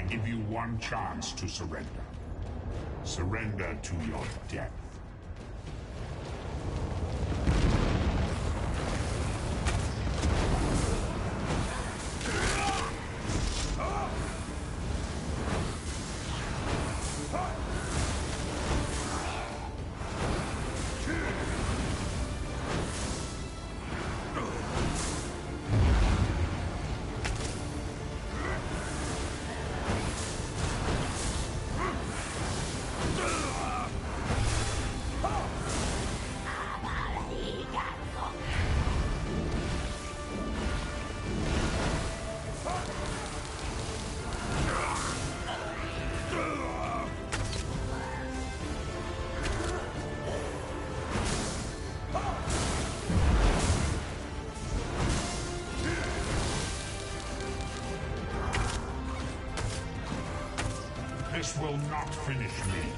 Give you one chance to surrender. Surrender to your death. This will not finish me.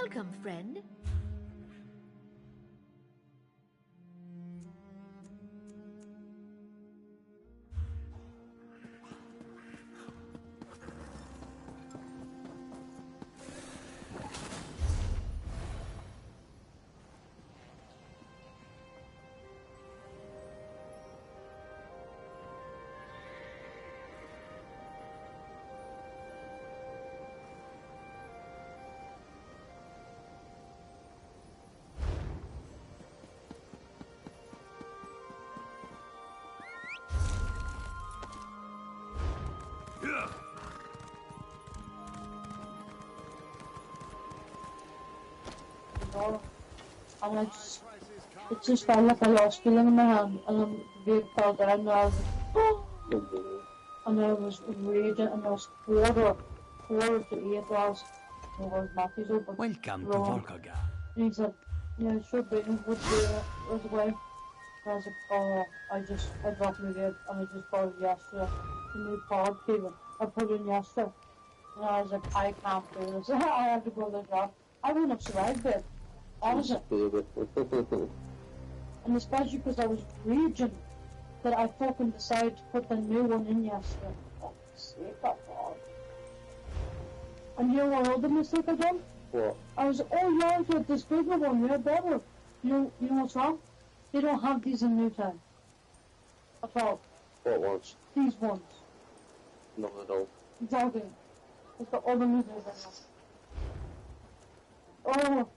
Welcome, friend. And it just felt like I lost feeling in my hand, and then the babe fell down, and I was like, oh! And I was raging, and I was quarter to 8 hours. And I was Matthew's open. Welcome to Volkaga. And he said, yeah, it should be, would be, right away. And I was like, oh, I dropped my vape, and I just bought it yesterday. The new pod cable, I put it in yesterday. And I was like, I can't do this. I have to go to the job. I wouldn't have survived it. Honestly. And especially because I was raging that I fucking decided to put the new one in yesterday. Oh, sake of God. And you know what other mistake I done? What? I was, oh yeah, I've got this bigger one, yeah, better. You know what's wrong? They don't have these in Newtown. At all. What ones? These ones. No, they don't. Exactly. It's got all the new ones. Oh,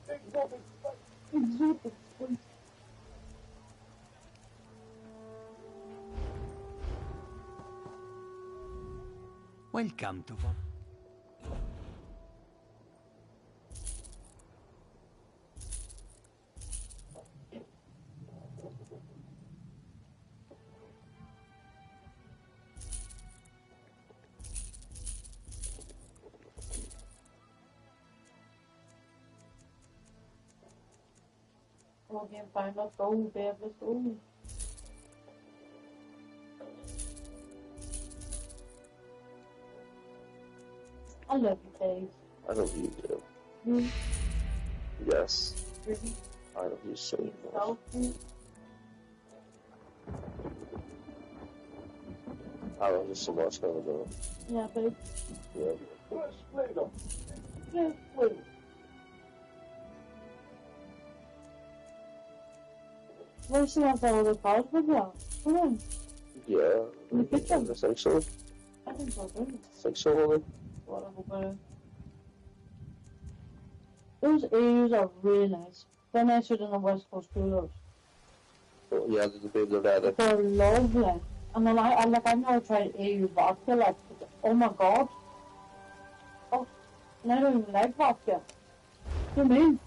exotic. Welcome to Okay, fine, let's go, babe, let's go. I love you, babe. I love you too. Mm. Yes. Really? I love you so much. Selfie. I love you so much, I love you. Yeah, babe. Yeah. Yeah, wait. Where's she have all the cars with you? Come on. Yeah. In the kitchen? I think so. I think so, too. I think so, Lily. Whatever, but those AUs are really nice. They're nicer than the West Coast coolers. Oh, yeah, the baby daddy. They're lovely. And then I've never tried AU vodka, like, oh my god. Oh, and I don't even like vodka. What do you mean?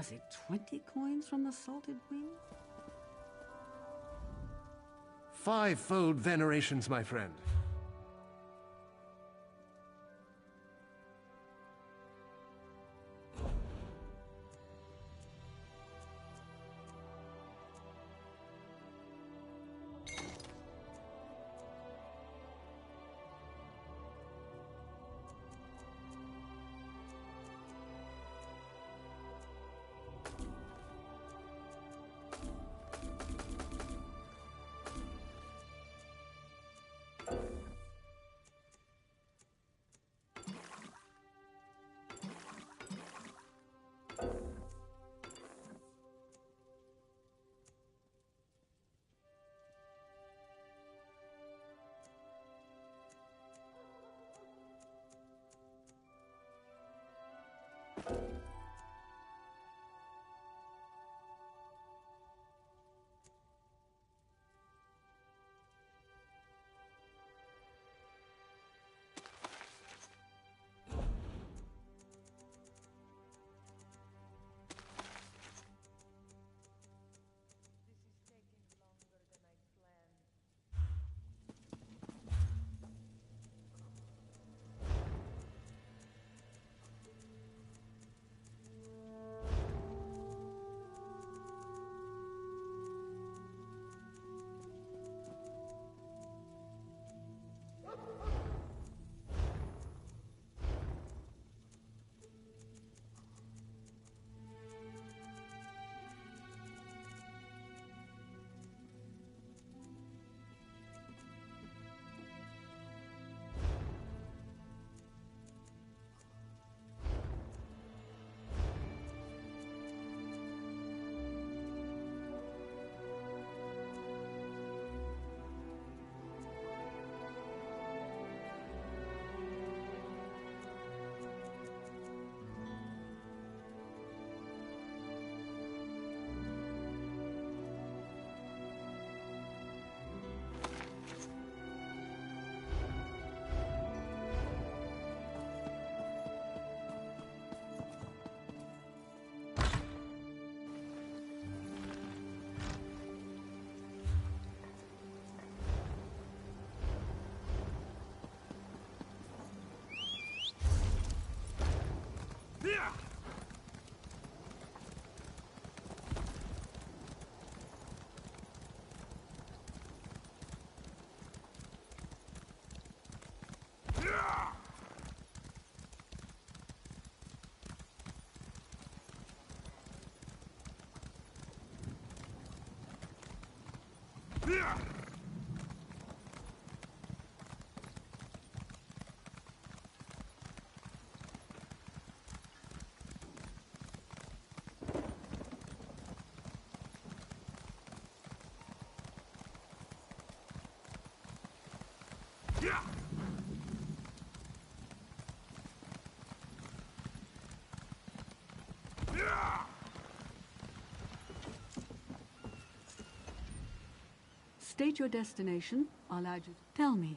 Was it 20 coins from the Salted Wing? 5-fold venerations, my friend. State your destination. I'll add you. Tell me.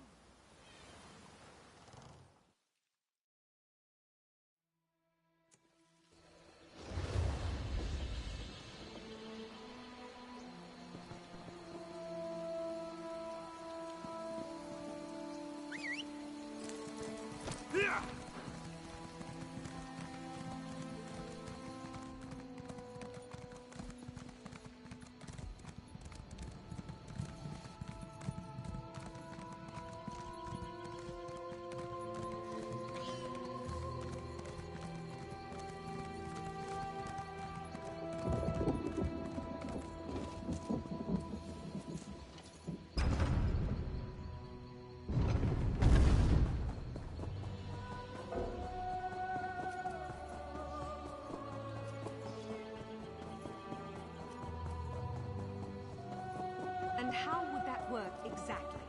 And how would that work exactly?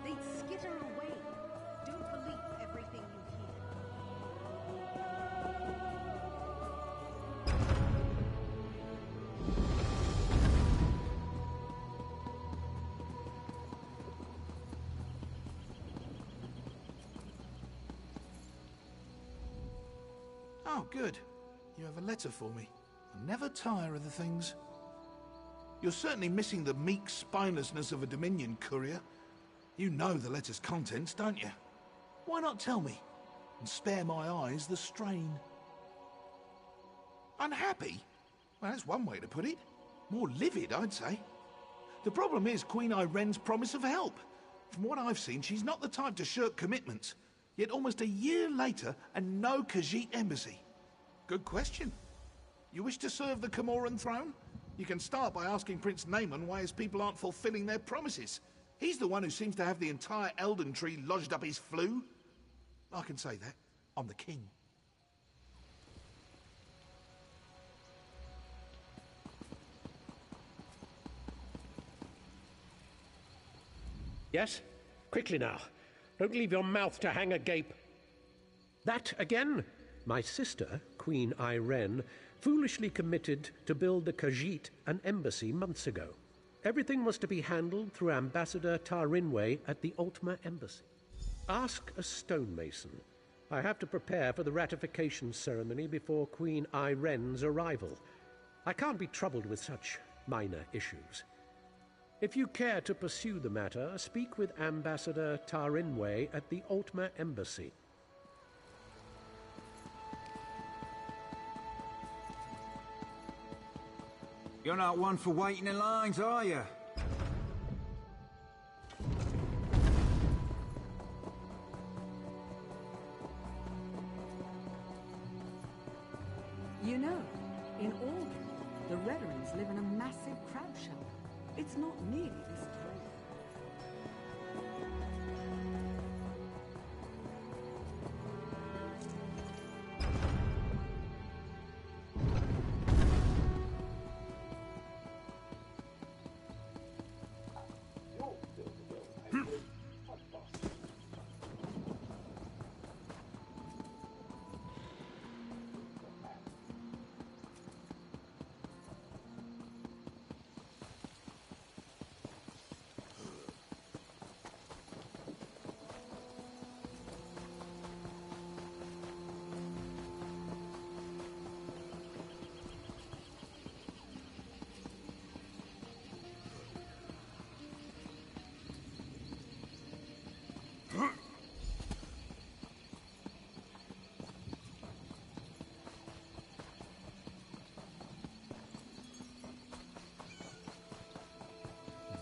They'd skitter away. Don't believe everything you hear. Oh, good. You have a letter for me. Never tire of the things. You're certainly missing the meek spinelessness of a Dominion courier. You know the letter's contents, don't you? Why not tell me, and spare my eyes the strain? Unhappy? Well, that's one way to put it. More livid, I'd say. The problem is Queen Irene's promise of help. From what I've seen, she's not the type to shirk commitments. Yet almost a year later, and no Khajiit embassy. Good question. You wish to serve the Comoran throne? You can start by asking Prince Naaman why his people aren't fulfilling their promises. He's the one who seems to have the entire Elden Tree lodged up his flue. I can say that. I'm the king. Yes? Quickly now. Don't leave your mouth to hang agape. That again? My sister, Queen Irene, foolishly committed to build the Khajiit an embassy months ago. Everything was to be handled through Ambassador Tarinwe at the Ultima Embassy. Ask a stonemason. I have to prepare for the ratification ceremony before Queen Irene's arrival. I can't be troubled with such minor issues. If you care to pursue the matter, speak with Ambassador Tarinwe at the Ultima Embassy. You're not one for waiting in lines, are you? You know, in Aldrin, the Redderans live in a massive crab shack. It's not nearly this tall.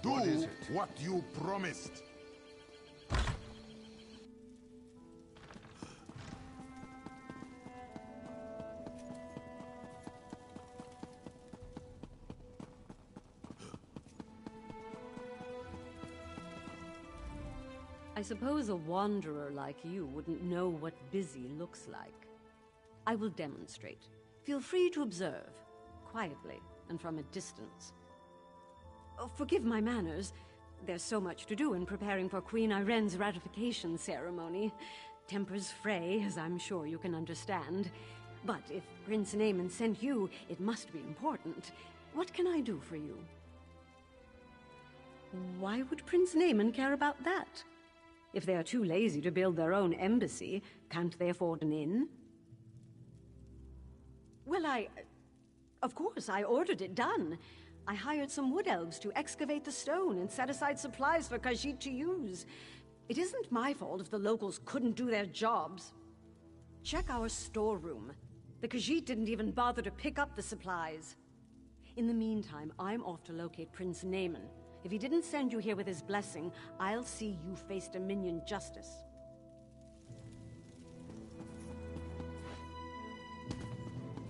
Do what you promised. I suppose a wanderer like you wouldn't know what busy looks like. I will demonstrate. Feel free to observe, quietly and from a distance. Oh, forgive my manners. There's so much to do in preparing for Queen Irene's ratification ceremony. Tempers fray, as I'm sure you can understand. But if Prince Naaman sent you, it must be important. What can I do for you? Why would Prince Naaman care about that? If they are too lazy to build their own embassy, can't they afford an inn? Well, of course, I ordered it done. I hired some wood elves to excavate the stone and set aside supplies for Khajiit to use. It isn't my fault if the locals couldn't do their jobs. Check our storeroom. The Khajiit didn't even bother to pick up the supplies. In the meantime, I'm off to locate Prince Naaman. If he didn't send you here with his blessing, I'll see you face Dominion justice.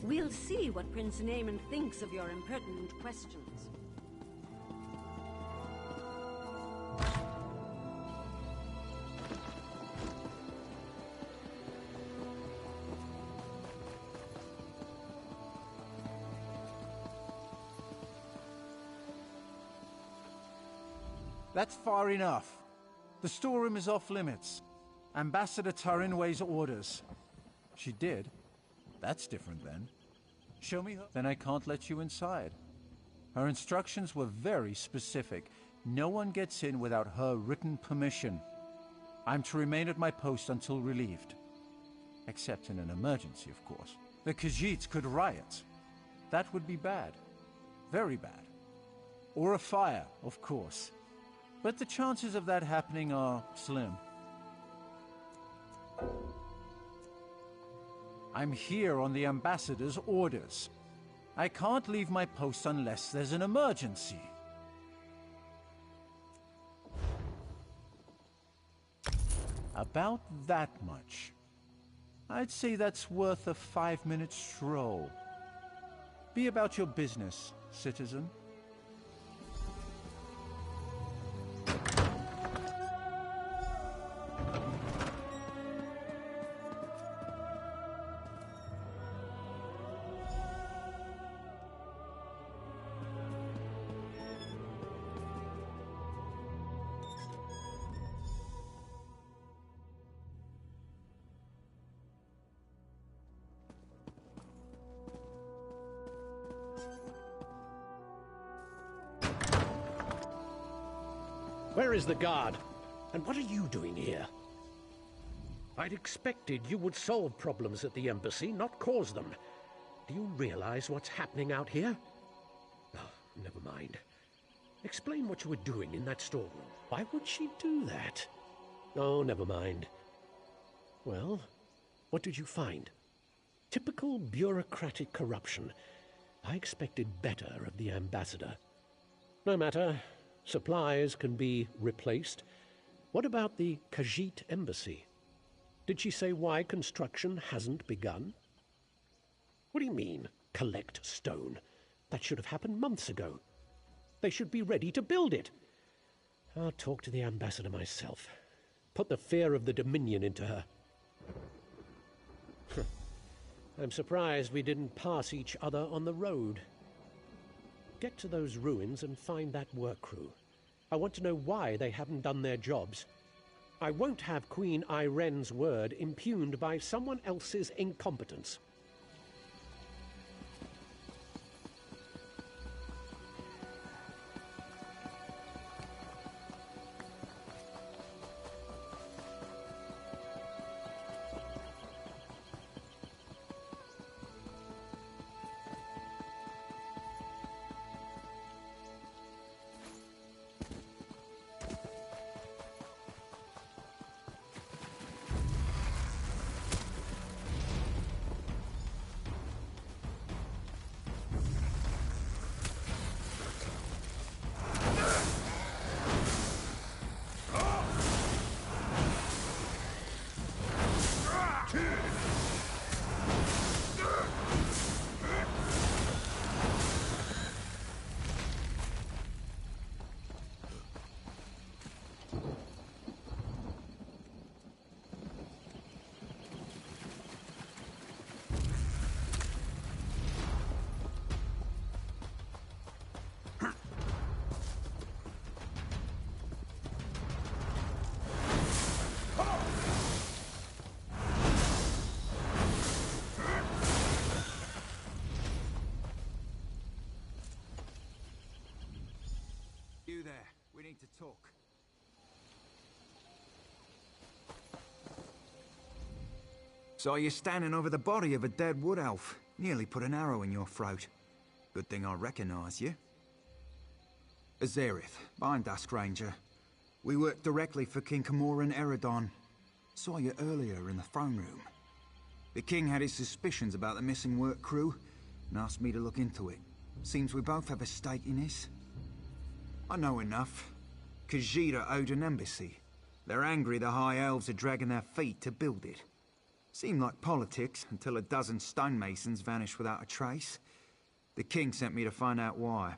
We'll see what Prince Naaman thinks of your impertinent questions. That's far enough. The storeroom is off limits. Ambassador Tarinwe's orders. She did? That's different then. Show me her. Then I can't let you inside. Her instructions were very specific. No one gets in without her written permission. I'm to remain at my post until relieved. Except in an emergency, of course. The Khajiits could riot. that would be bad. Very bad. Or a fire, of course. But the chances of that happening are slim. I'm here on the ambassador's orders. I can't leave my post unless there's an emergency. About that much. I'd say that's worth a 5-minute stroll. Be about your business, citizen. Where is the guard? And what are you doing here? I'd expected you would solve problems at the embassy, not cause them. Do you realize what's happening out here? Oh, never mind. Explain what you were doing in that storeroom. Why would she do that? Oh, never mind. Well, what did you find? Typical bureaucratic corruption. I expected better of the ambassador. No matter. Supplies can be replaced. What about the Khajiit embassy? Did she say why construction hasn't begun? What do you mean, collect stone? That should have happened months ago. They should be ready to build it. I'll talk to the ambassador myself. Put the fear of the Dominion into her. I'm surprised we didn't pass each other on the road. Get to those ruins and find that work crew. I want to know why they haven't done their jobs. I won't have Queen Irene's word impugned by someone else's incompetence. You there. We need to talk. Saw you standing over the body of a dead wood elf. Nearly put an arrow in your throat. Good thing I recognize you. Azerith, Bindask Ranger. We work directly for King Camoran Eredon. Saw you earlier in the throne room. The king had his suspicions about the missing work crew and asked me to look into it. Seems we both have a stake in this. I know enough. Khajiit owed an embassy. They're angry the High Elves are dragging their feet to build it. Seemed like politics until a dozen stonemasons vanished without a trace. The king sent me to find out why.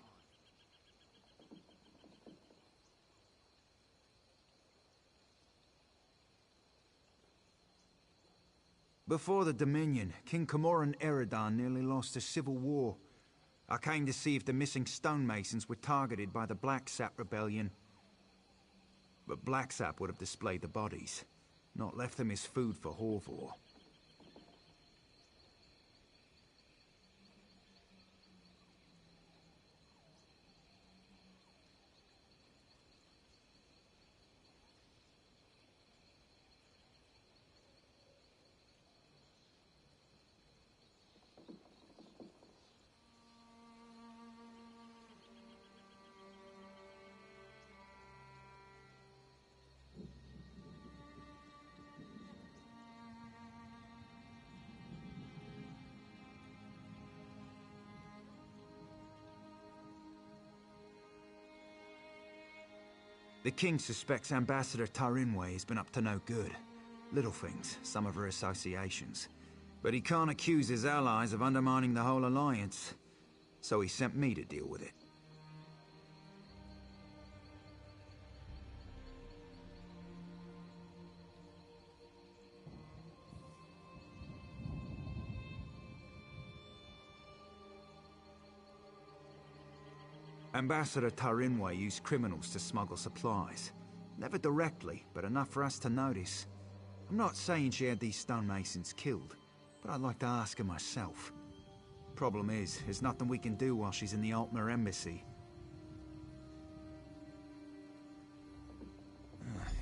Before the Dominion, King Camoran Eredon nearly lost a civil war. I came to see if the missing stonemasons were targeted by the Blacksap Rebellion. But Blacksap would have displayed the bodies, not left them as food for Horvor. The king suspects Ambassador Tarinway has been up to no good. Little things, some of her associations. But he can't accuse his allies of undermining the whole alliance. So he sent me to deal with it. Ambassador Tarinway used criminals to smuggle supplies. Never directly, but enough for us to notice. I'm not saying she had these stonemasons killed, but I'd like to ask her myself. Problem is, there's nothing we can do while she's in the Altmer embassy.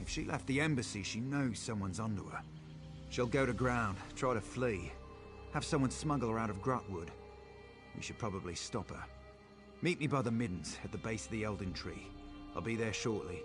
If she left the embassy, she knows someone's onto her. She'll go to ground, try to flee, have someone smuggle her out of Grotwood. We should probably stop her. Meet me by the Middens, at the base of the Elden Tree. I'll be there shortly.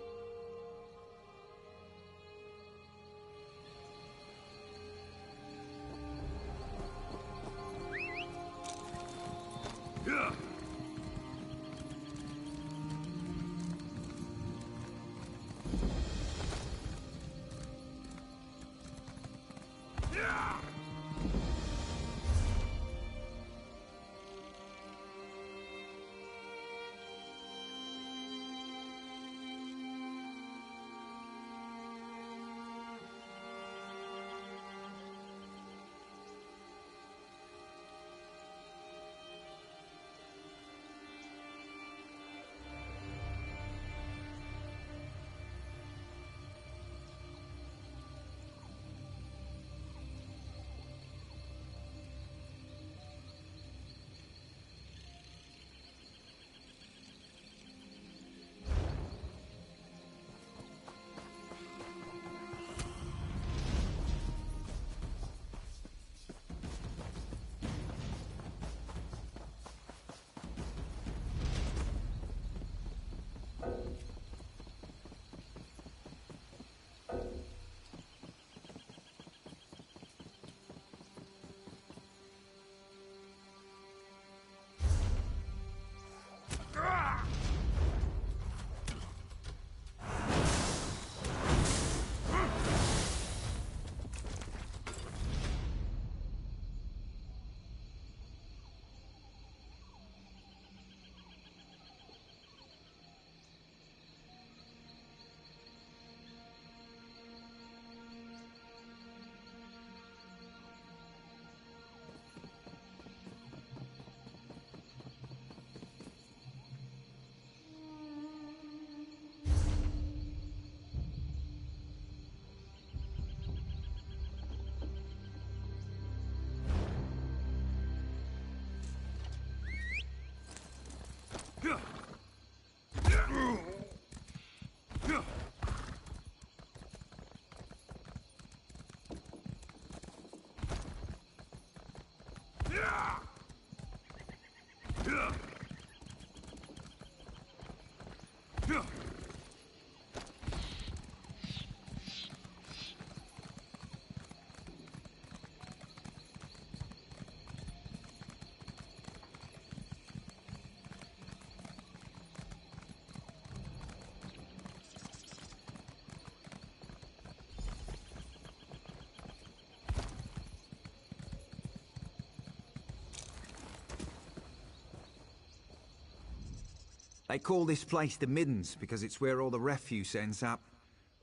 They call this place the Middens because it's where all the refuse ends up.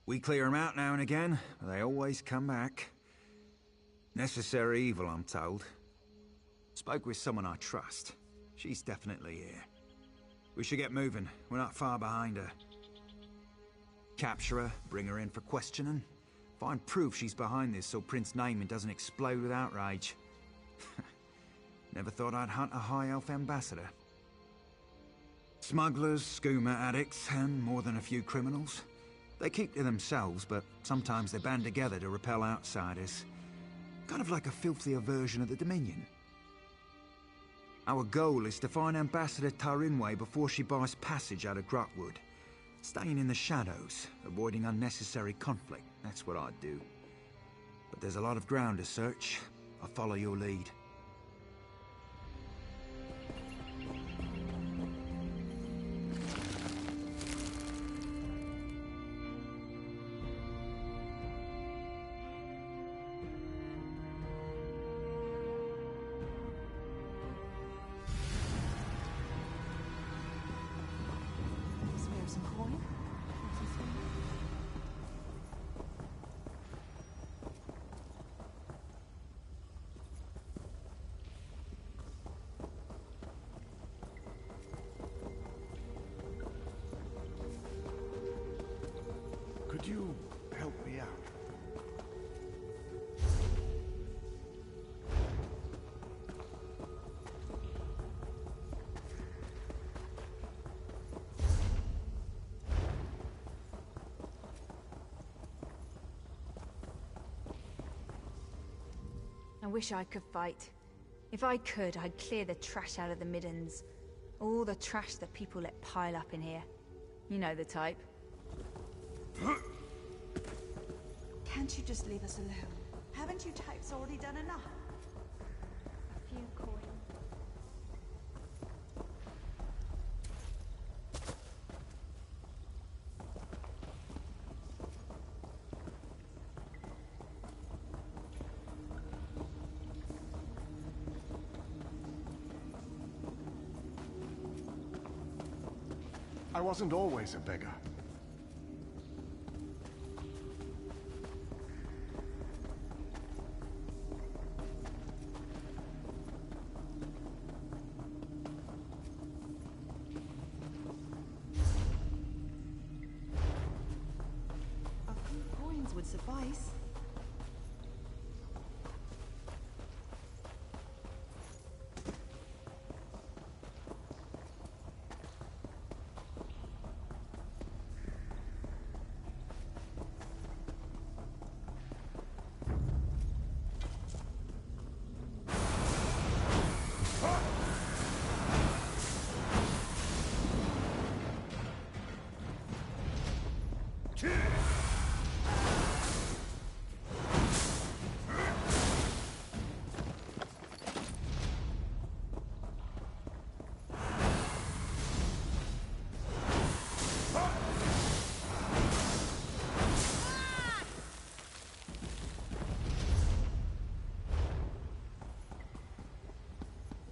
We clear them out now and again, but they always come back. Necessary evil, I'm told. Spoke with someone I trust. She's definitely here. We should get moving. We're not far behind her. Capture her, bring her in for questioning. Find proof she's behind this so Prince Naaman doesn't explode with outrage. Never thought I'd hunt a High Elf ambassador. Smugglers, skooma addicts, and more than a few criminals. They keep to themselves, but sometimes they band together to repel outsiders. Kind of like a filthier version of the Dominion. Our goal is to find Ambassador Tarinway before she buys passage out of Grotwood. Staying in the shadows, avoiding unnecessary conflict, that's what I'd do. But there's a lot of ground to search. I'll follow your lead. I wish I could fight. If I could, I'd clear the trash out of the middens. All the trash that people let pile up in here. You know the type. Can't you just leave us alone? Haven't you types already done enough? A few coins. I wasn't always a beggar. A few coins would suffice.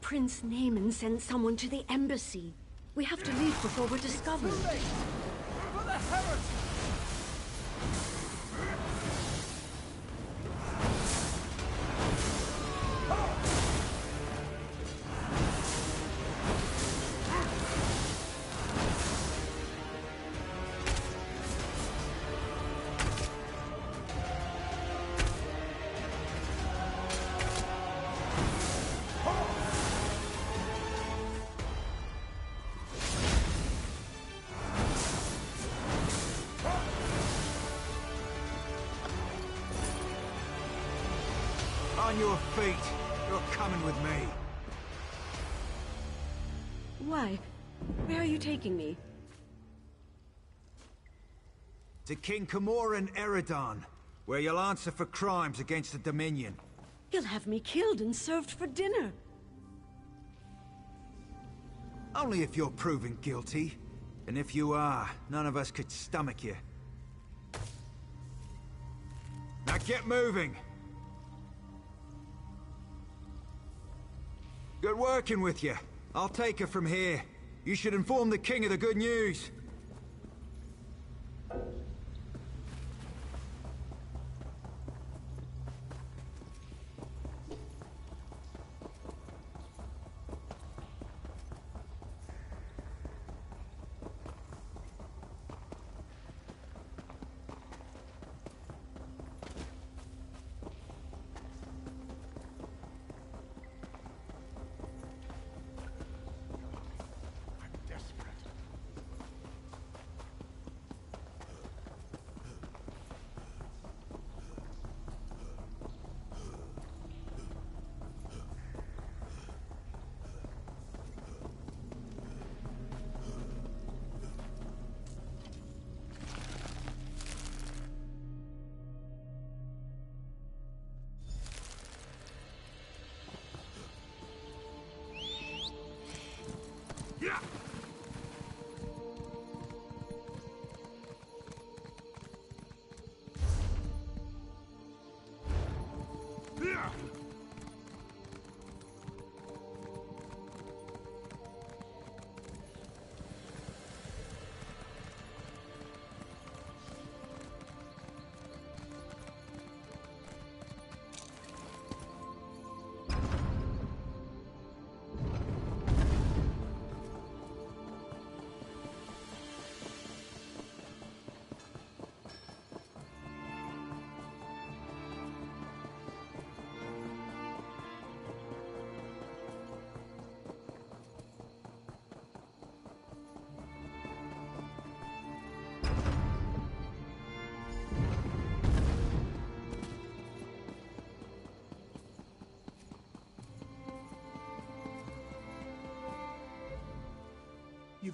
Prince Naaman sent someone to the embassy. We have to leave before we're discovered. For the heresy! On your feet. You're coming with me. Why? Where are you taking me? To King Camoran Eredon, where you'll answer for crimes against the Dominion. He'll have me killed and served for dinner. Only if you're proven guilty. And if you are, none of us could stomach you. Now get moving! Good working with you. I'll take her from here. You should inform the king of the good news.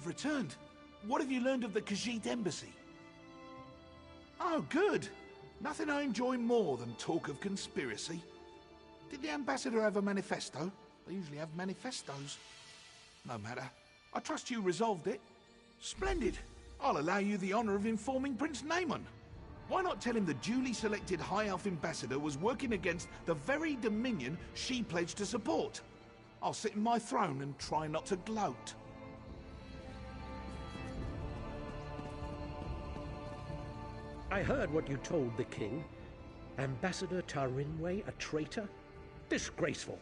you've returned. What have you learned of the Khajiit embassy? Oh, good. Nothing I enjoy more than talk of conspiracy. Did the ambassador have a manifesto? They usually have manifestos. No matter. I trust you resolved it. Splendid. I'll allow you the honor of informing Prince Naaman. Why not tell him the duly selected High Elf ambassador was working against the very dominion she pledged to support? I'll sit in my throne and try not to gloat. I heard what you told the king. Ambassador Tarinway a traitor? Disgraceful.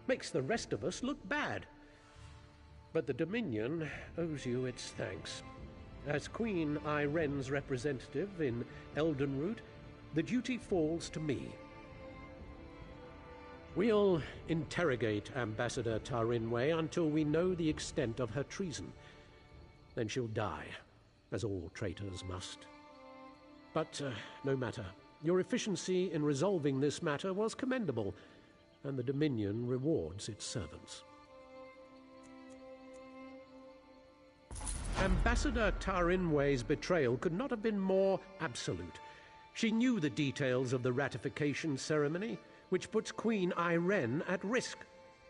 Makes the rest of us look bad. But the Dominion owes you its thanks. As Queen Iren's representative in Eldenroot, the duty falls to me. We'll interrogate Ambassador Tarinway until we know the extent of her treason. Then she'll die, as all traitors must. But no matter. Your efficiency in resolving this matter was commendable, and the Dominion rewards its servants. Ambassador Tarinway's betrayal could not have been more absolute. She knew the details of the ratification ceremony, which puts Queen Iren at risk.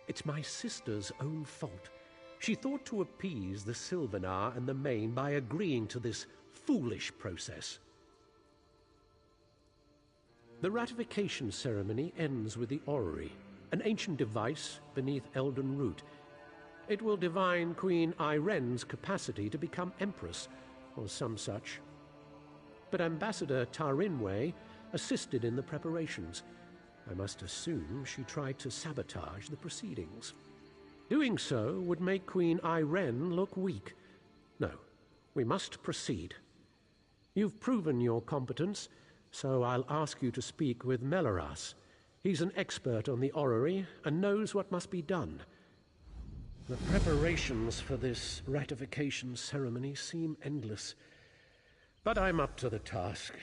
It's my sister's own fault. She thought to appease the Sylvanar and the Main by agreeing to this foolish process. The ratification ceremony ends with the orrery, an ancient device beneath Eldenroot. It will divine Queen Iren's capacity to become Empress, or some such. But Ambassador Tarinway assisted in the preparations. I must assume she tried to sabotage the proceedings. Doing so would make Queen Iren look weak. No, we must proceed. You've proven your competence, so I'll ask you to speak with Melaras. He's an expert on the orrery and knows what must be done. The preparations for this ratification ceremony seem endless, but I'm up to the task.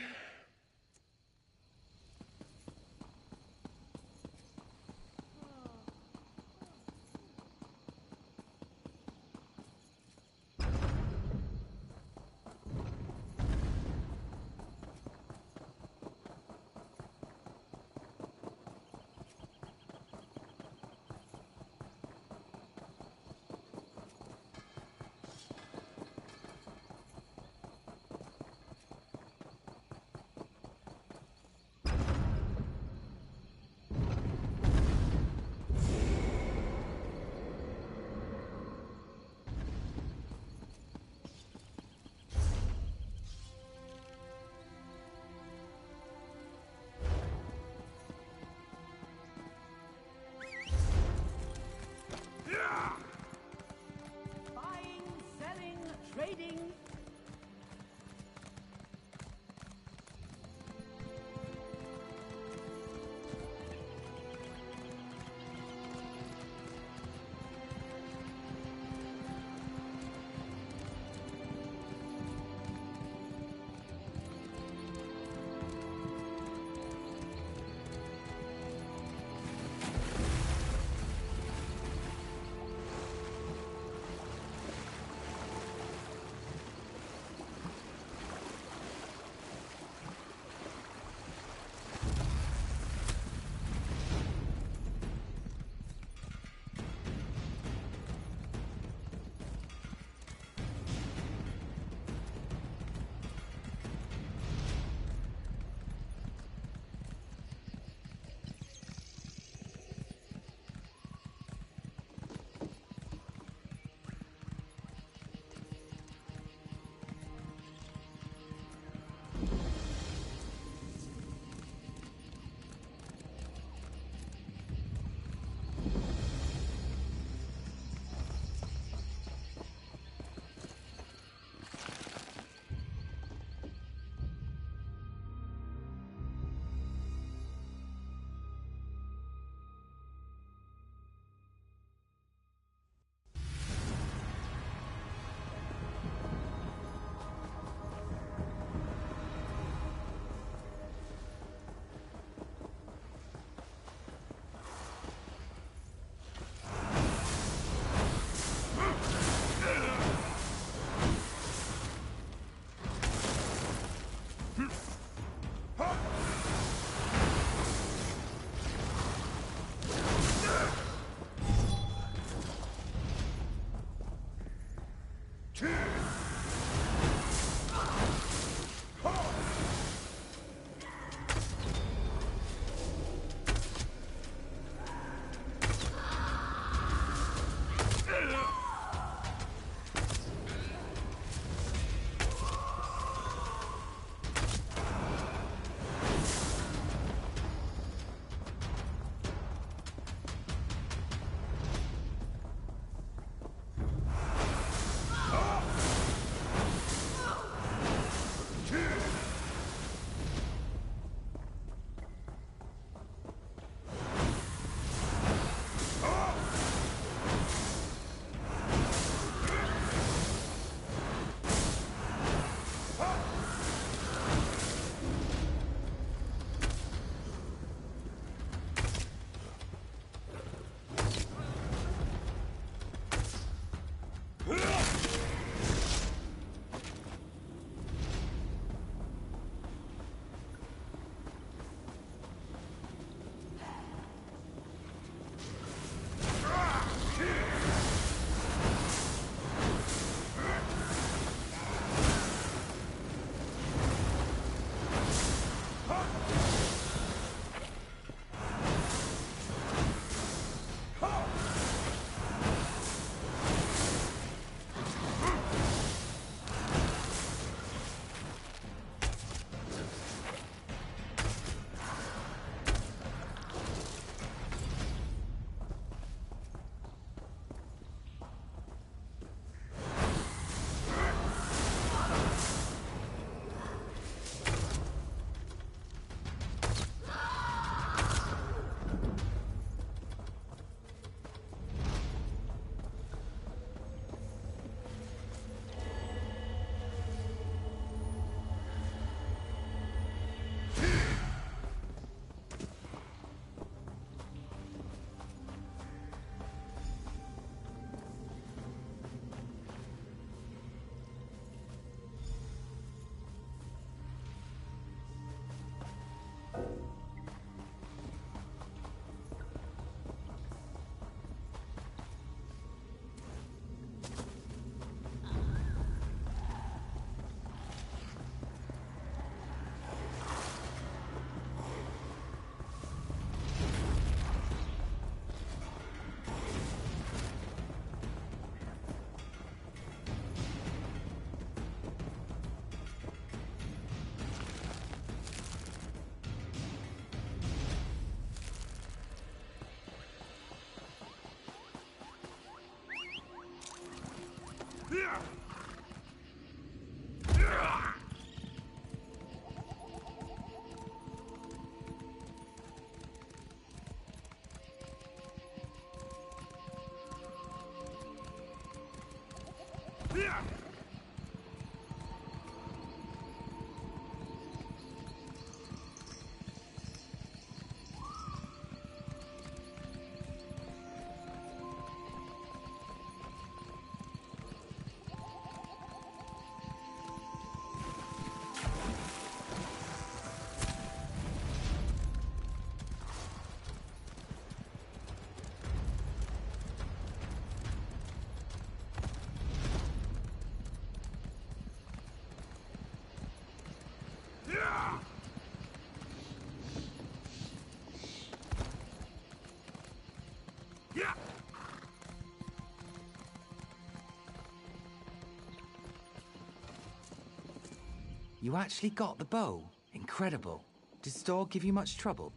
You actually got the bow? Incredible. Did Storg give you much trouble?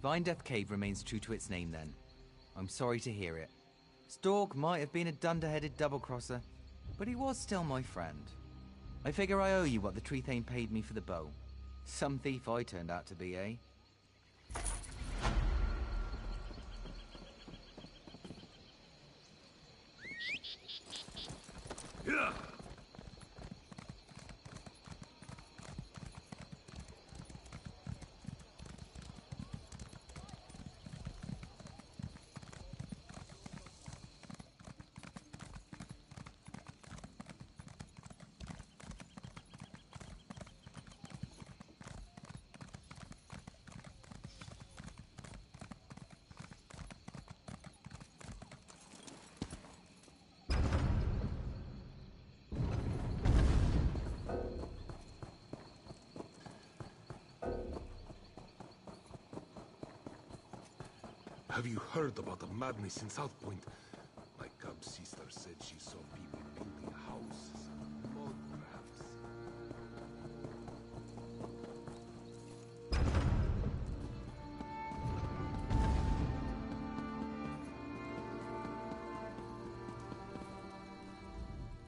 Vine Death Cave remains true to its name then. I'm sorry to hear it. Storg might have been a dunderheaded double-crosser, but he was still my friend. I figure I owe you what the Tree Thane paid me for the bow. Some thief I turned out to be, eh? Have you heard about the madness in South Point? My cub sister said she saw people building houses and mud crafts.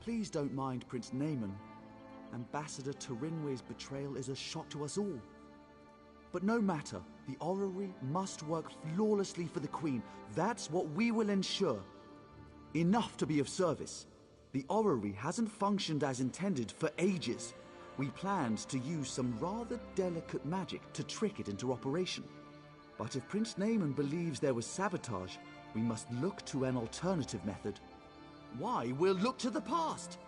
Please don't mind Prince Naaman. Ambassador Turinwe's betrayal is a shock to us all. But no matter, the orrery must work flawlessly for the Queen. That's what we will ensure. Enough to be of service. The orrery hasn't functioned as intended for ages. We planned to use some rather delicate magic to trick it into operation. But if Prince Naaman believes there was sabotage, we must look to an alternative method. Why, we'll look to the past.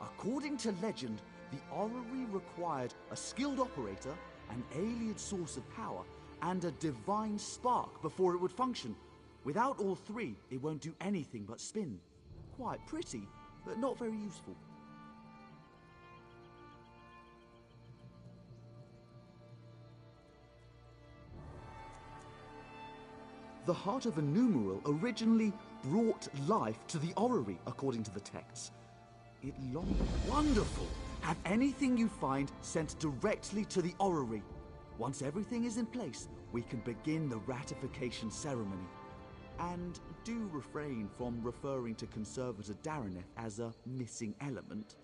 According to legend, the orrery required a skilled operator, an alien source of power, and a divine spark before it would function. Without all three, it won't do anything but spin. Quite pretty, but not very useful. The heart of a numeral originally brought life to the orrery, according to the texts. It longed. Wonderful! Have anything you find sent directly to the orrery. Once everything is in place, we can begin the ratification ceremony. And do refrain from referring to Conservator Daraneth as a missing element.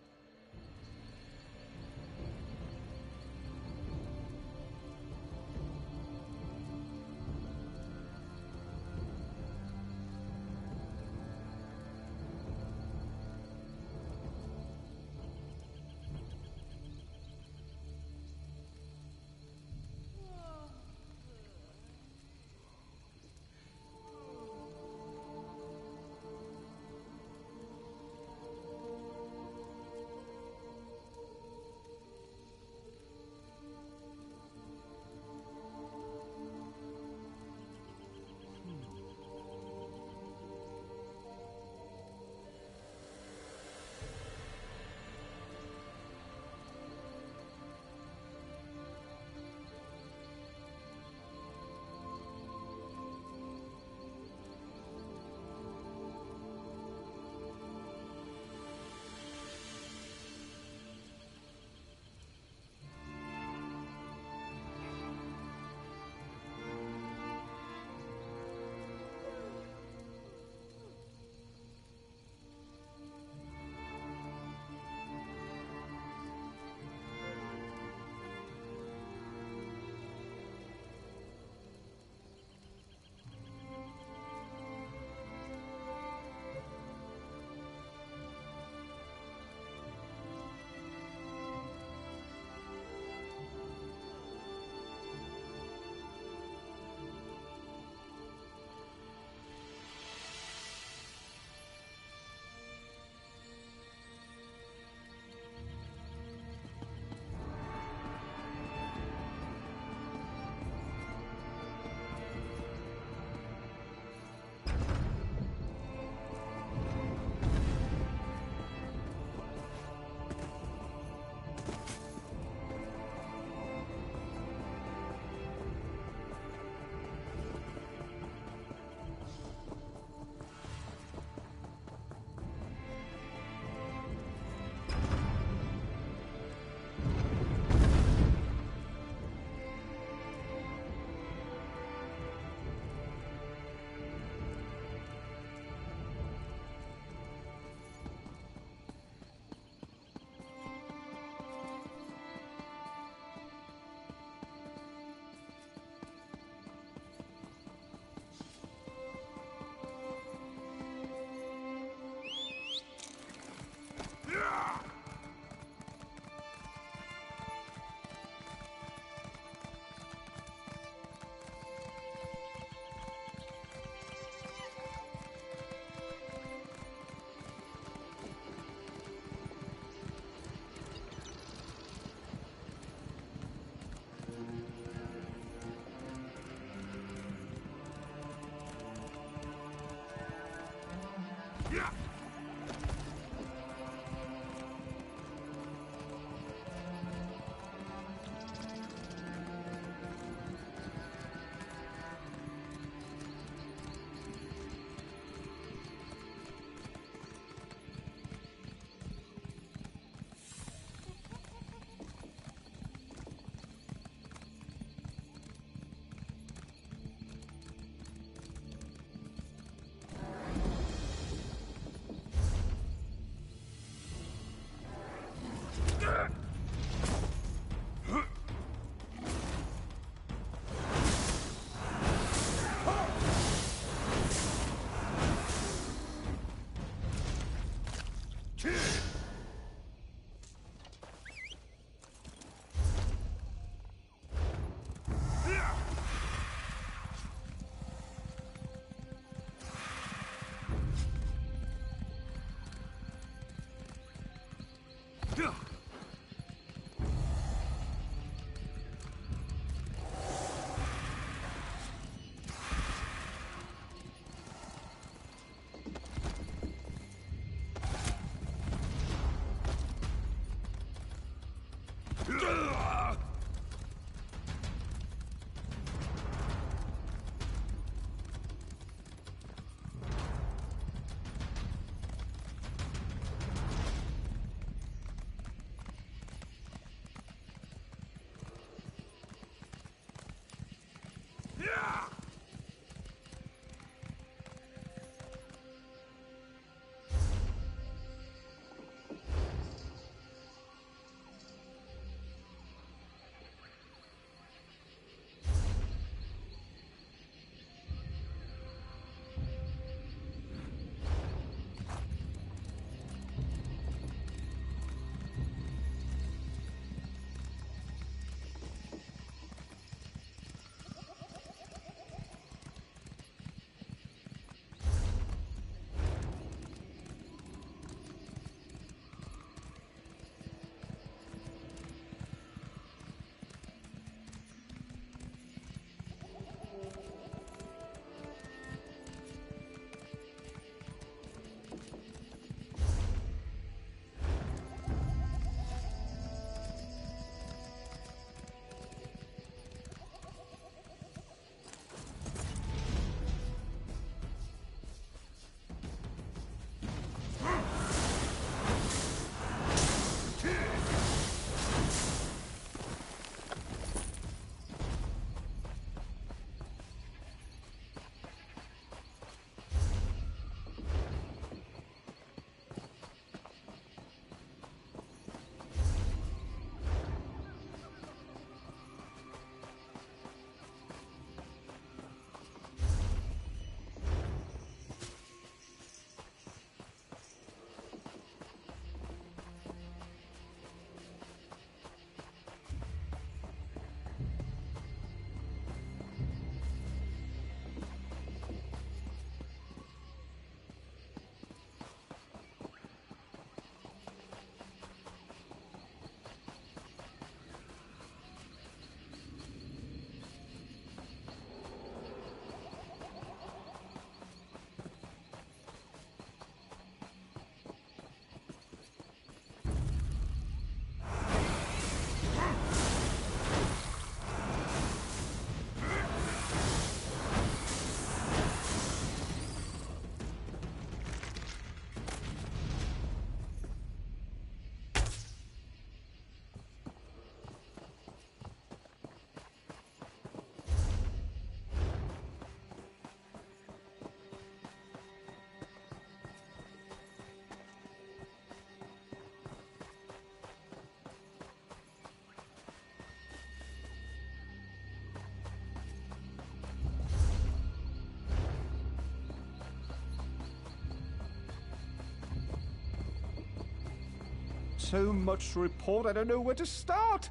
So much to report, I don't know where to start.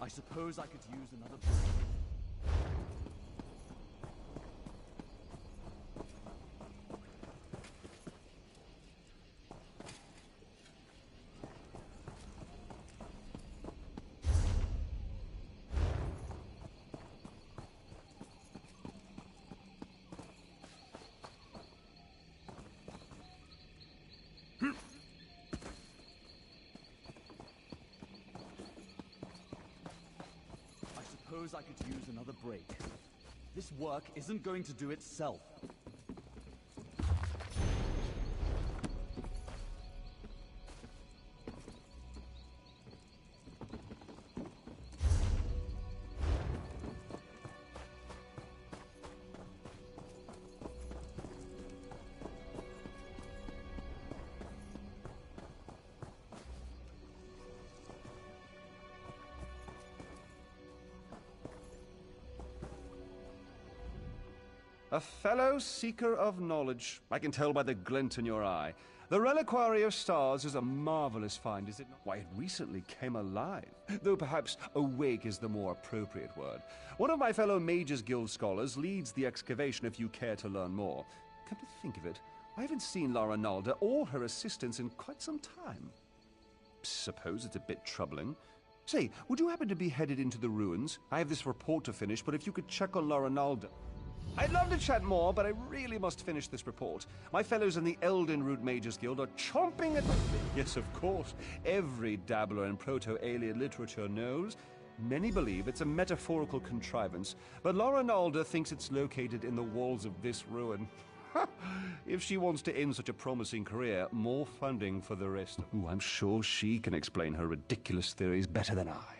I suppose I could use another break. I suppose I could use another break. This work isn't going to do itself. A fellow seeker of knowledge. I can tell by the glint in your eye. The Reliquary of Stars is a marvelous find, is it not? Why, it recently came alive. Though perhaps awake is the more appropriate word. One of my fellow Mages Guild scholars leads the excavation if you care to learn more. Come to think of it, I haven't seen Lara Nalda or her assistants in quite some time. Suppose it's a bit troubling. Say, would you happen to be headed into the ruins? I have this report to finish, but if you could check on Lara Nalda. I'd love to chat more, but I really must finish this report. My fellows in the Eldenroot Mages Guild are chomping at the bit. Yes, of course. Every dabbler in proto-alien literature knows. Many believe it's a metaphorical contrivance, but Lara Nalda thinks it's located in the walls of this ruin. If she wants to end such a promising career, more funding for the rest. Ooh, I'm sure she can explain her ridiculous theories better than I.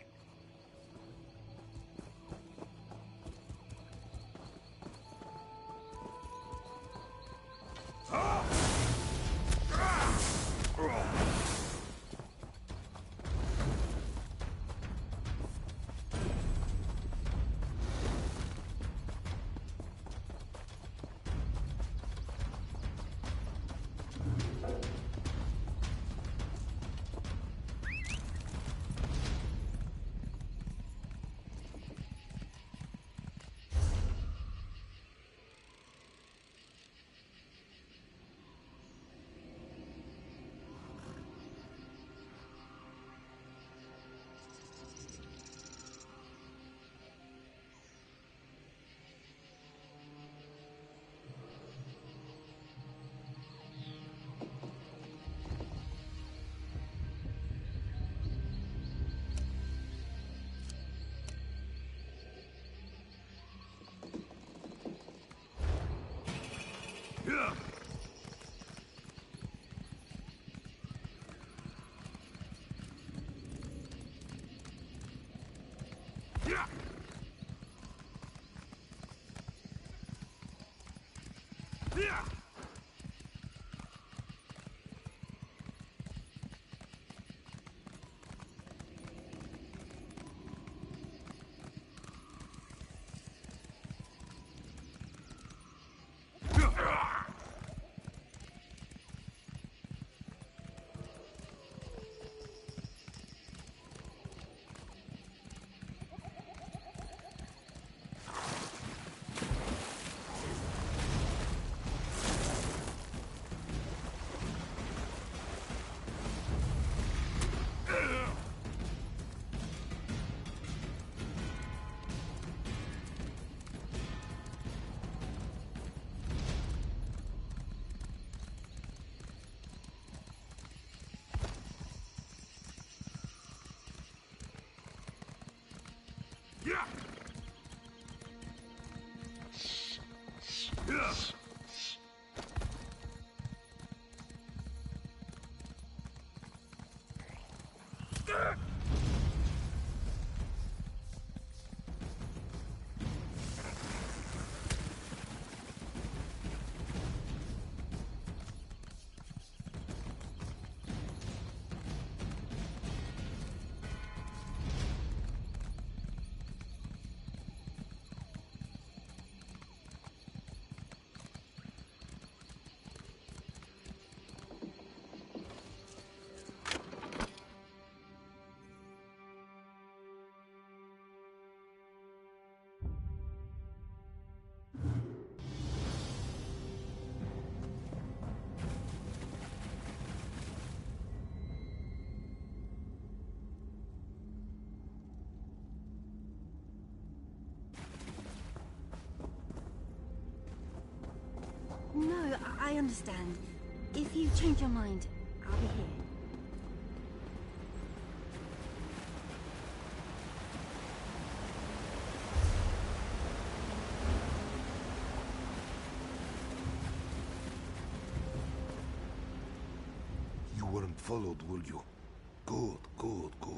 No, I understand. If you change your mind, I'll be here. You weren't followed, were you? Good, good, good.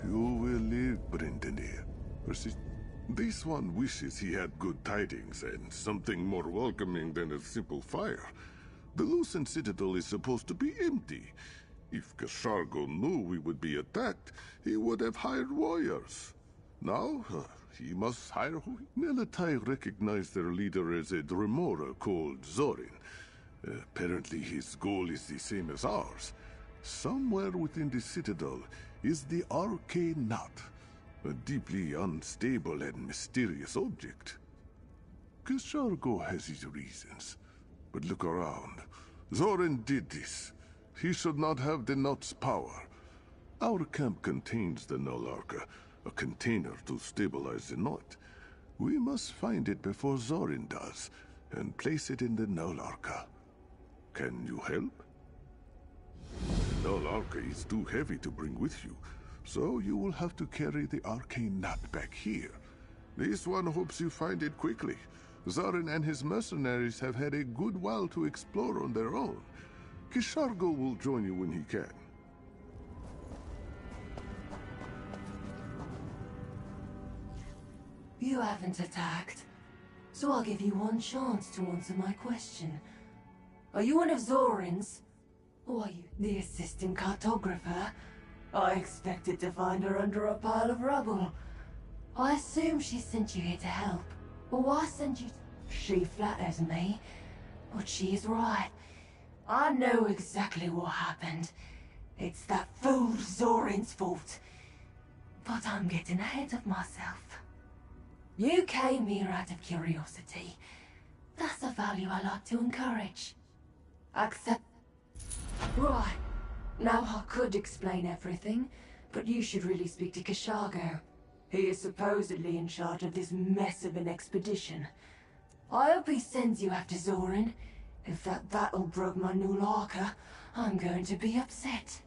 You will live, Brendanir. This one wishes he had good tidings and something more welcoming than a simple fire. The Lucent Citadel is supposed to be empty. If Kashargo knew we would be attacked, he would have hired warriors. Now, he must hire who? Nelatai recognized their leader as a Dremora called Zorin. Apparently his goal is the same as ours. Somewhere within the Citadel is the Arcane Knot, a deeply unstable and mysterious object. Kashargo has his reasons, but look around. Zorin did this. He should not have the knot's power. Our camp contains the Null Arca, a container to stabilize the knot. We must find it before Zorin does, and place it in the Null Arca. Can you help? The Null Arca is too heavy to bring with you, so you will have to carry the arcane knot back here. This one hopes you find it quickly. Zorin and his mercenaries have had a good while to explore on their own. Kishargo will join you when he can. You haven't attacked, so I'll give you one chance to answer my question. Are you one of Zorin's? Or are you the assistant cartographer? I expected to find her under a pile of rubble. I assume she sent you here to help. But why send you to... She flatters me, but she is right. I know exactly what happened. It's that fool Zorin's fault. But I'm getting ahead of myself. You came here out of curiosity. That's a value I like to encourage. Accept... Right. Now I could explain everything, but you should really speak to Kashargo. He is supposedly in charge of this mess of an expedition. I hope he sends you after Zorin. If that battle broke my new Arca, I'm going to be upset.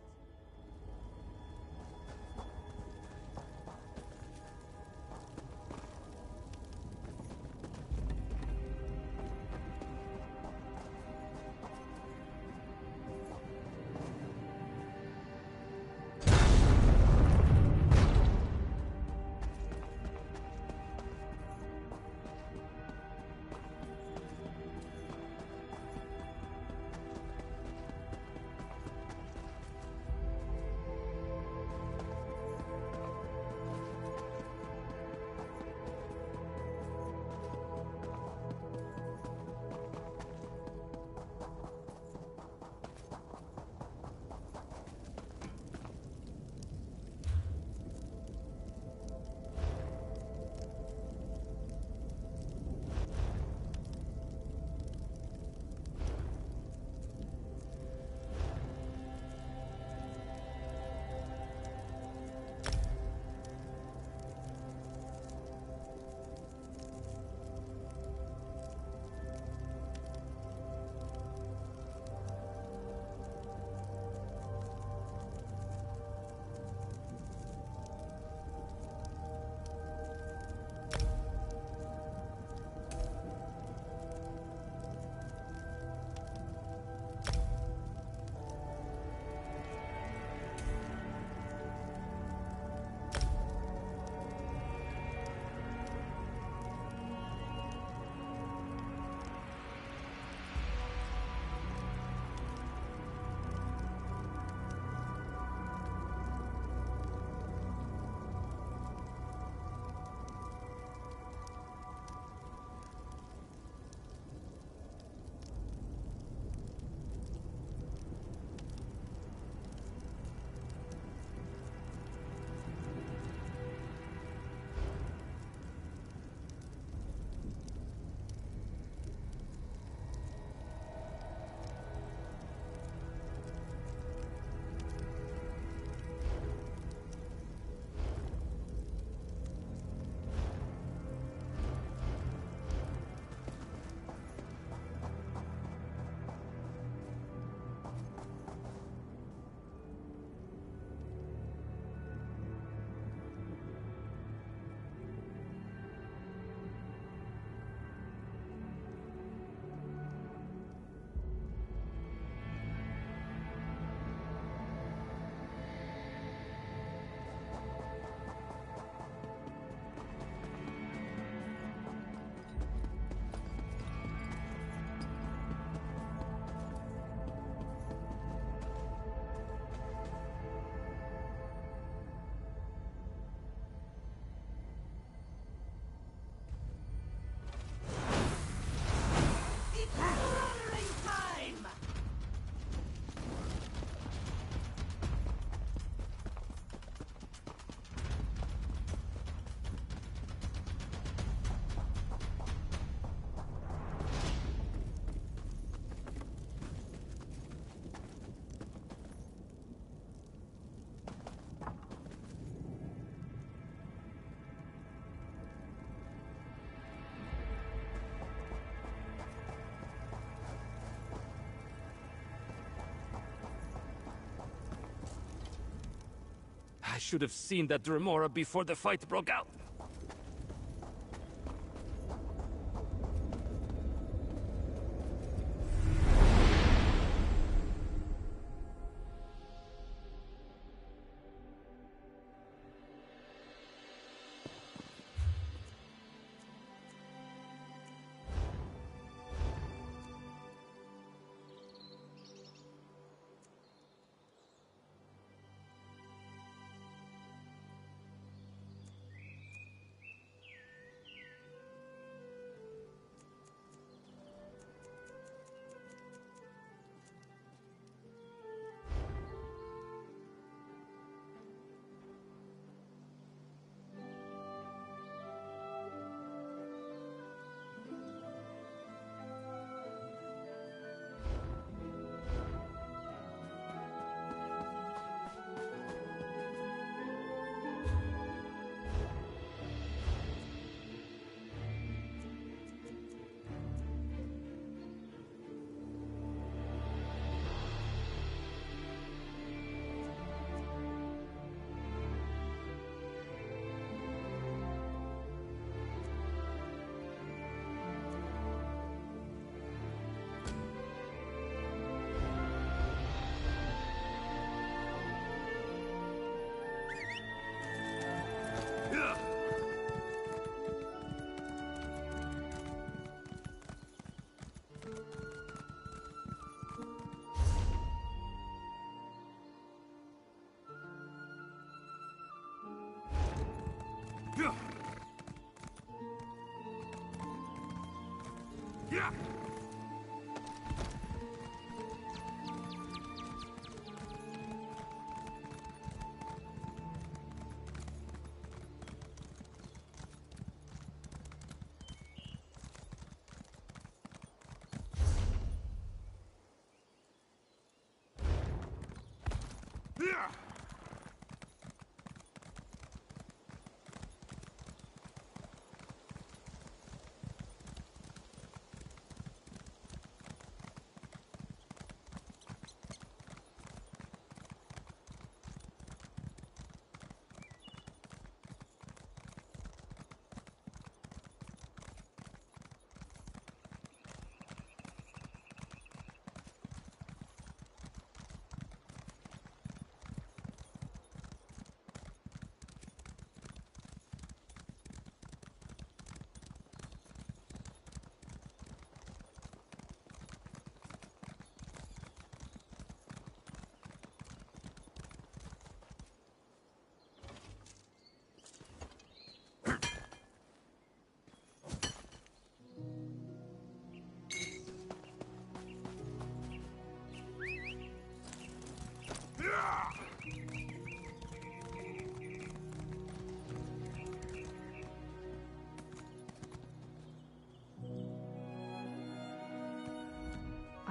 should have seen that remora before the fight broke out.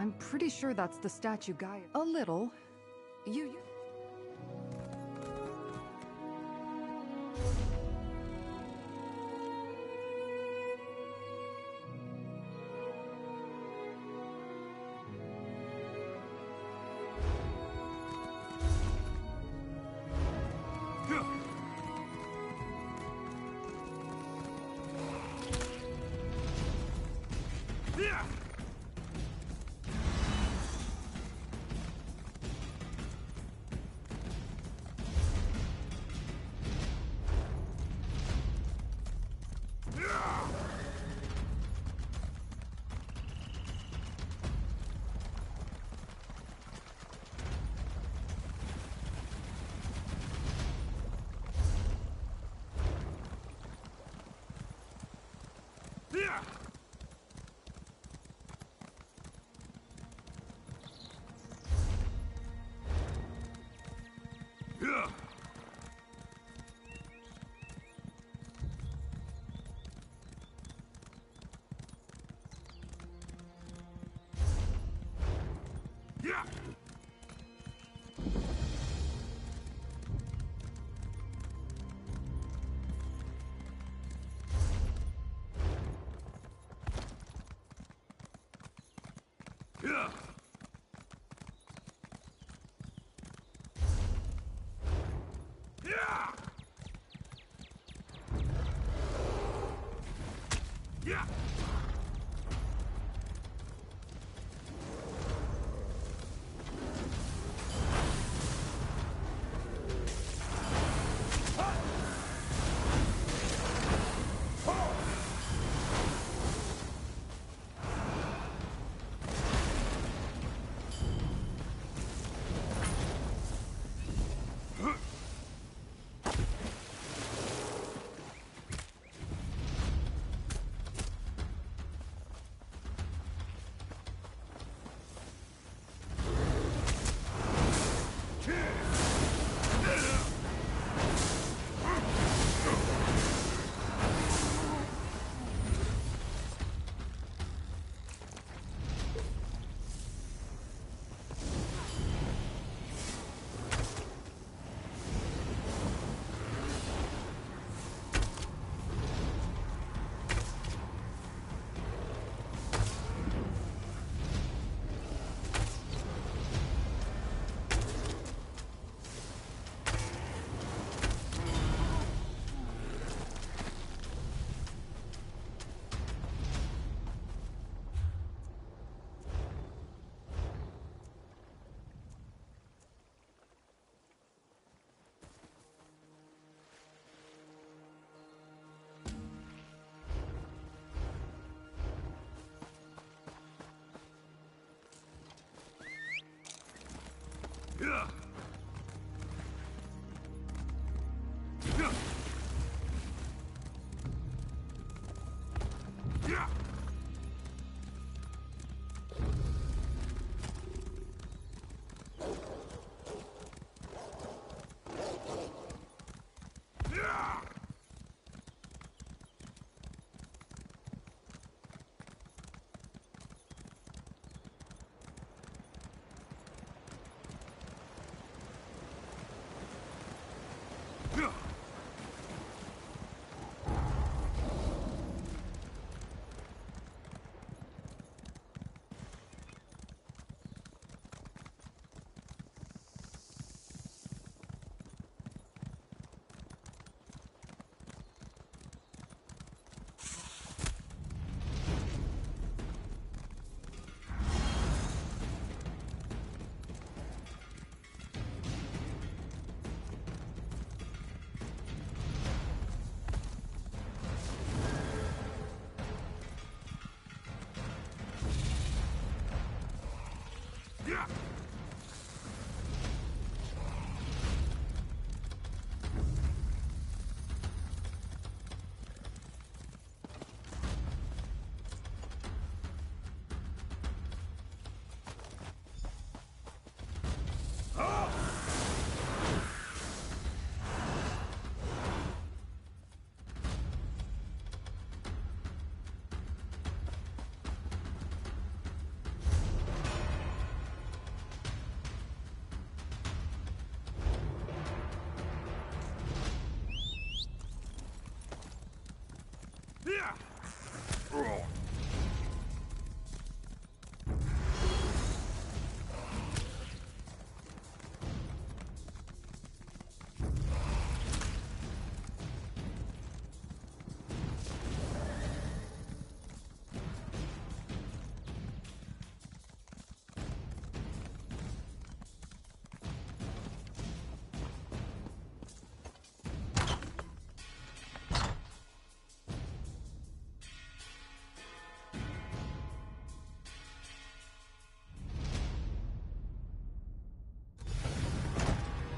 I'm pretty sure that's the statue guy. A little. You...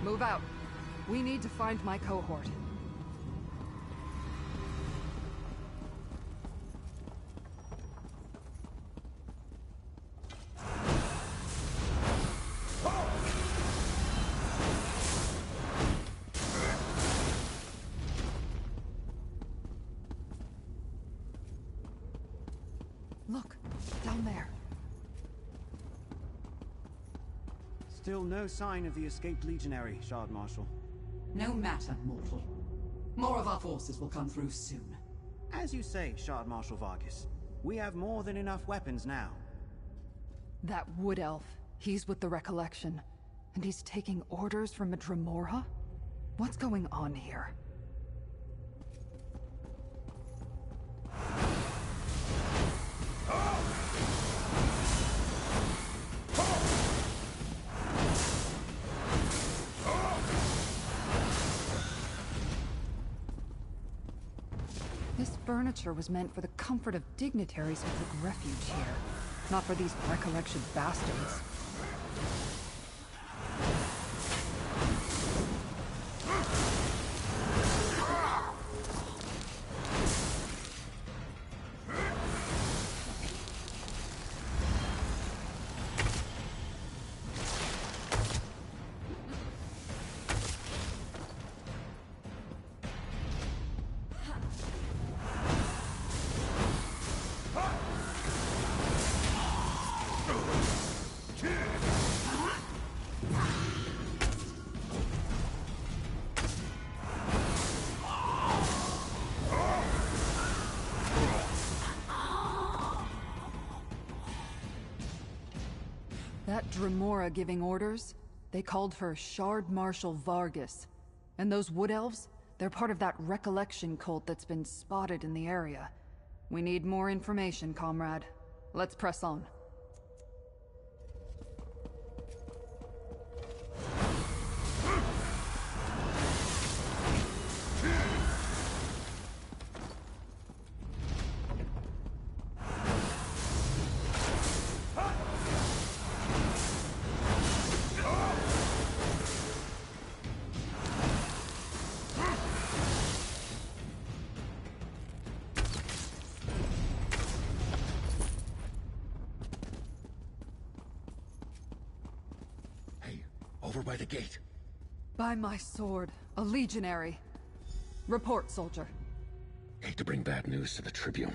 Move out. We need to find my cohort. Look, down there. Still no sign of the escaped legionary, Shard Marshal. No matter, mortal. More of our forces will come through soon. As you say, Shard Marshal Vargas, we have more than enough weapons now. That wood elf, he's with the Recollection. And he's taking orders from a Dremora? What's going on here? furniture was meant for the comfort of dignitaries who took refuge here, not for these recollection bastards. That Dremora giving orders? They called her Shard Marshal Vargas. And those Wood Elves? They're part of that recollection cult that's been spotted in the area. We need more information, comrade. Let's press on. Over by the gate. By my sword, a legionary. Report, soldier. Hate to bring bad news to the Tribune,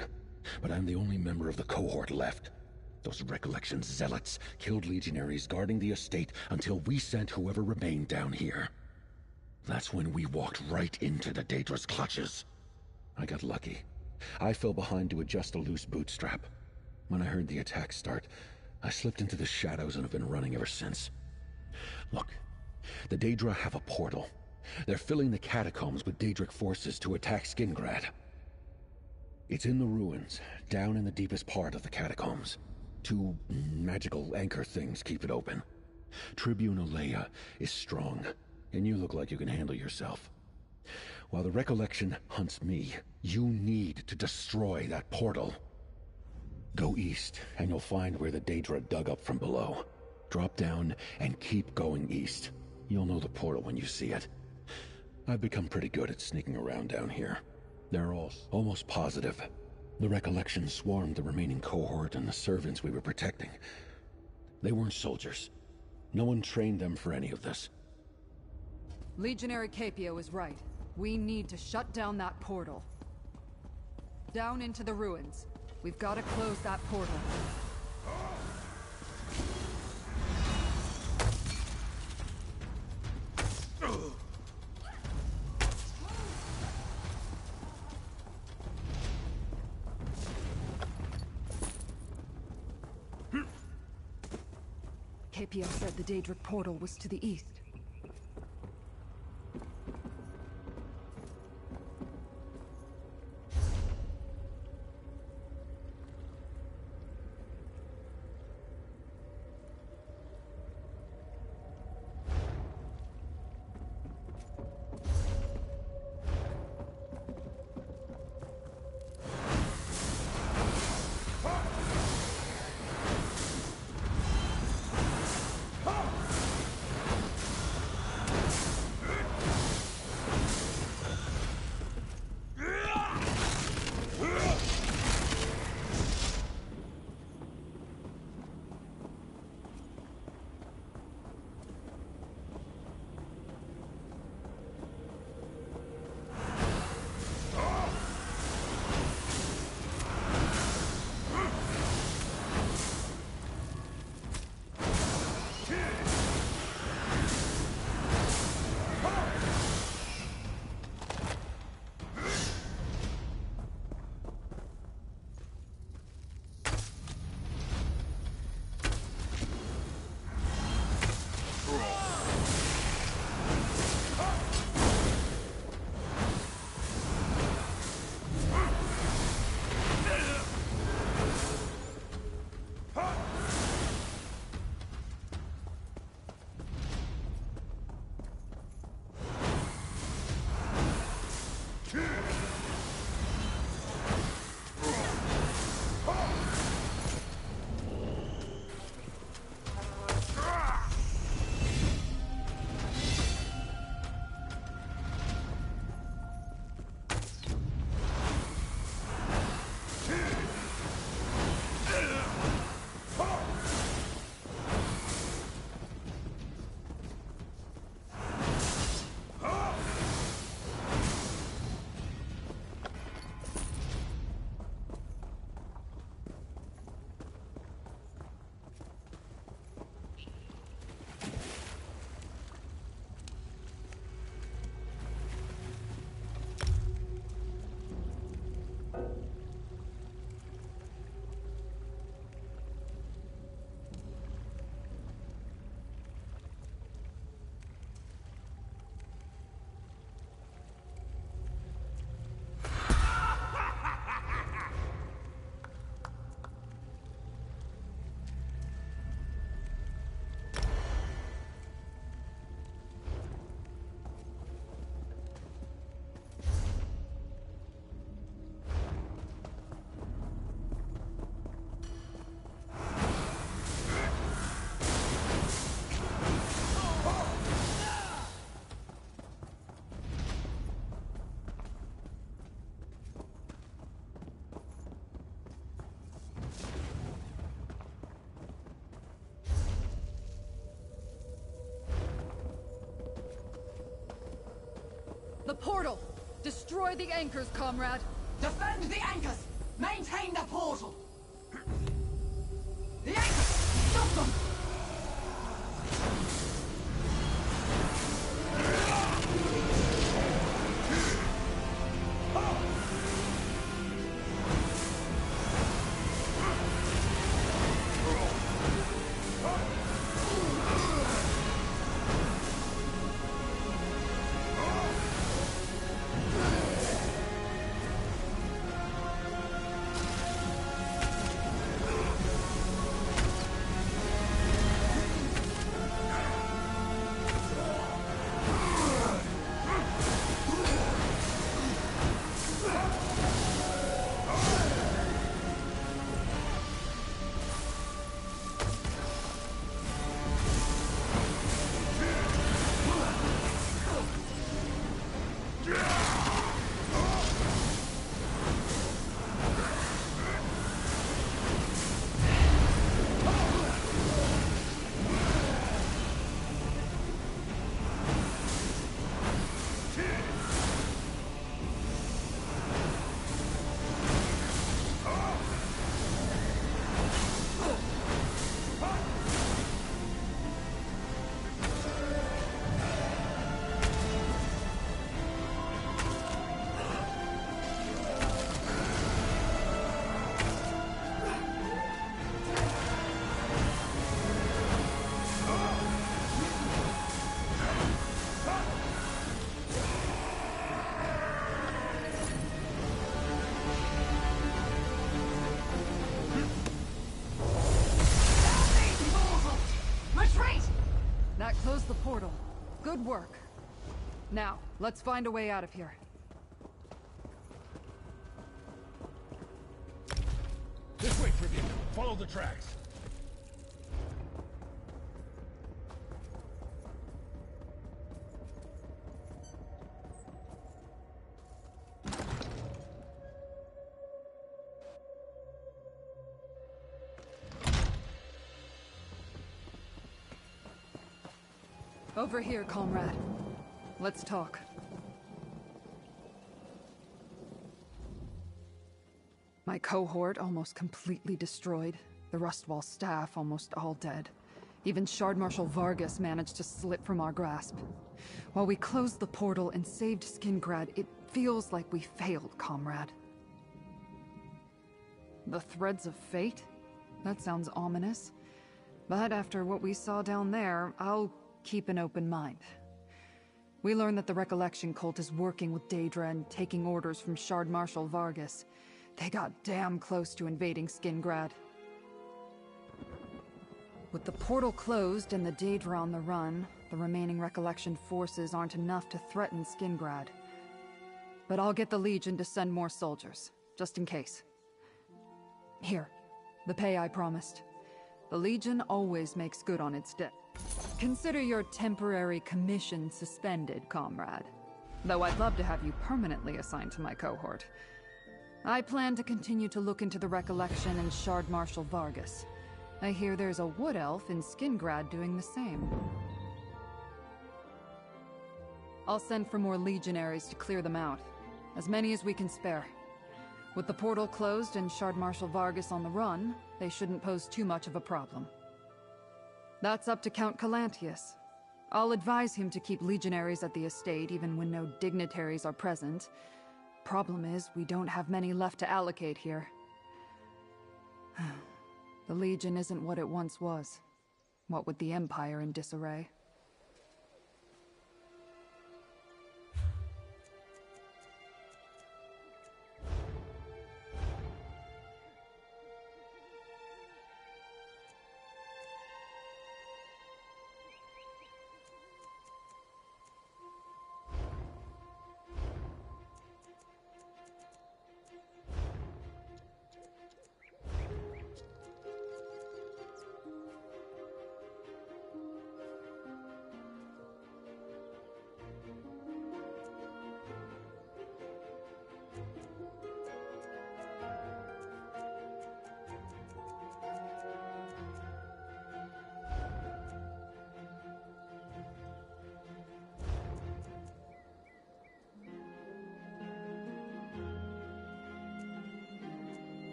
but I'm the only member of the cohort left. Those recollection zealots killed legionaries guarding the estate until we sent whoever remained down here. That's when we walked right into the Daedra's clutches. I got lucky. I fell behind to adjust a loose bootstrap. When I heard the attack start, I slipped into the shadows and have been running ever since. Look, the Daedra have a portal. They're filling the catacombs with Daedric forces to attack Skingrad. It's in the ruins, down in the deepest part of the catacombs. Two magical anchor things keep it open. Tribune Alea is strong, and you look like you can handle yourself. While the recollection hunts me, you need to destroy that portal. Go east, and you'll find where the Daedra dug up from below. Drop down and keep going east. You'll know the portal when you see it. I've become pretty good at sneaking around down here. They're all almost positive. The recollection swarmed the remaining cohort and the servants we were protecting. They weren't soldiers. No one trained them for any of this. Legionary Capio is right. We need to shut down that portal. Down into the ruins. We've got to close that portal. Capio said the Daedric portal was to the east. The portal! Destroy the anchors, comrade! Defend the anchors! Maintain the portal! The anchors! Stop them! That closed the portal. Good work. Now, let's find a way out of here. This way, Tribune. Follow the tracks. Over here, comrade. Let's talk. My cohort almost completely destroyed. The Rustwall staff almost all dead. Even Shard Marshal Vargas managed to slip from our grasp. While we closed the portal and saved Skingrad, it feels like we failed, comrade. The threads of fate? That sounds ominous. But after what we saw down there, I'll keep an open mind. We learned that the Recollection Cult is working with Daedra and taking orders from Shard Marshal Vargas. They got damn close to invading Skingrad. With the portal closed and the Daedra on the run, the remaining Recollection forces aren't enough to threaten Skingrad. But I'll get the Legion to send more soldiers, just in case. Here, the pay I promised. The Legion always makes good on its debt. Consider your temporary commission suspended, comrade. Though I'd love to have you permanently assigned to my cohort. I plan to continue to look into the Recollection and Shard Marshal Vargas. I hear there's a wood elf in Skingrad doing the same. I'll send for more legionaries to clear them out. As many as we can spare. With the portal closed and Shard Marshal Vargas on the run, they shouldn't pose too much of a problem. That's up to Count Calantius. I'll advise him to keep legionaries at the estate even when no dignitaries are present. Problem is, we don't have many left to allocate here. The Legion isn't what it once was. What with the Empire in disarray.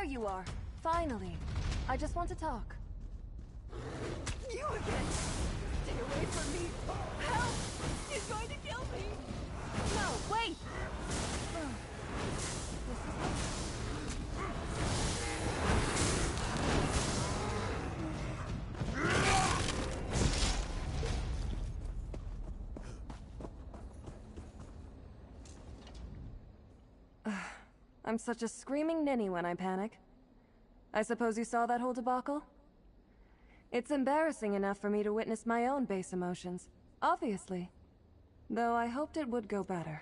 you are. Finally. I just want to talk. You again! Stay away from me! Help! He's going to kill me! No, wait! I'm such a screaming ninny when I panic. I suppose you saw that whole debacle? It's embarrassing enough for me to witness my own base emotions, obviously. Though I hoped it would go better.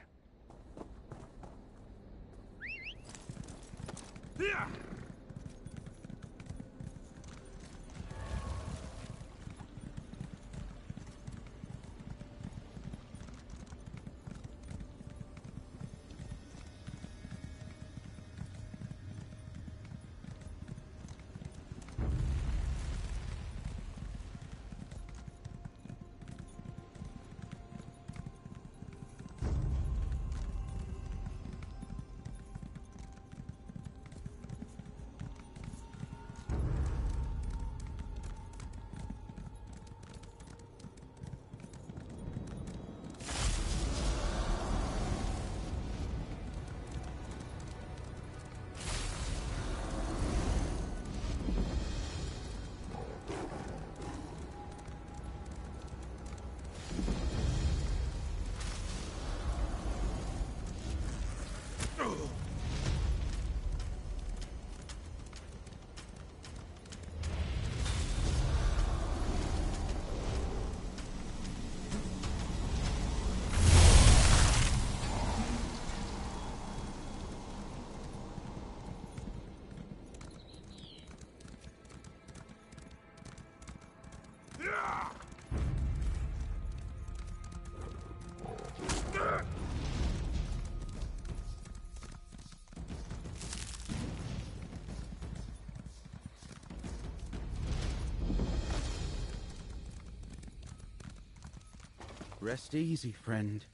Rest easy, friend.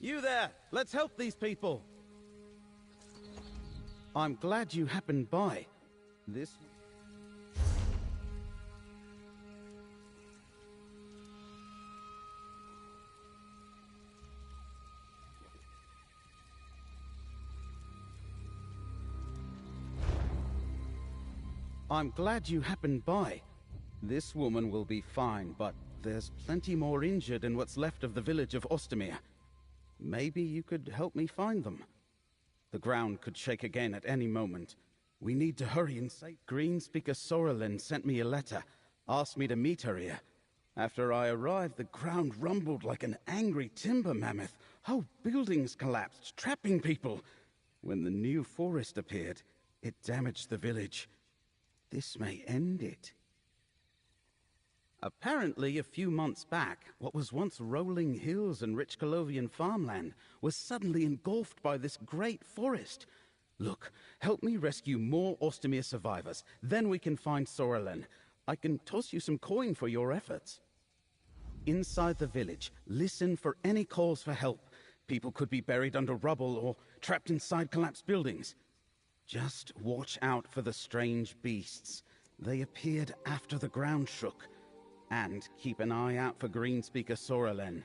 You there! Let's help these people! I'm glad you happened by. This... I'm glad you happened by. This woman will be fine, but there's plenty more injured in what's left of the village of Ostermere. Maybe you could help me find them. The ground could shake again at any moment. We need to hurry and say Greenspeaker Sorrelin sent me a letter, asked me to meet her here. After I arrived, the ground rumbled like an angry timber mammoth. Whole buildings collapsed, trapping people. When the new forest appeared, it damaged the village. This may end it. Apparently, a few months back, what was once rolling hills and rich Colovian farmland was suddenly engulfed by this great forest. Look, help me rescue more Ostermere survivors. Then we can find Sorrelin. I can toss you some coin for your efforts. Inside the village, listen for any calls for help. People could be buried under rubble or trapped inside collapsed buildings. Just watch out for the strange beasts. They appeared after the ground shook. And keep an eye out for Greenspeaker Sorrelin.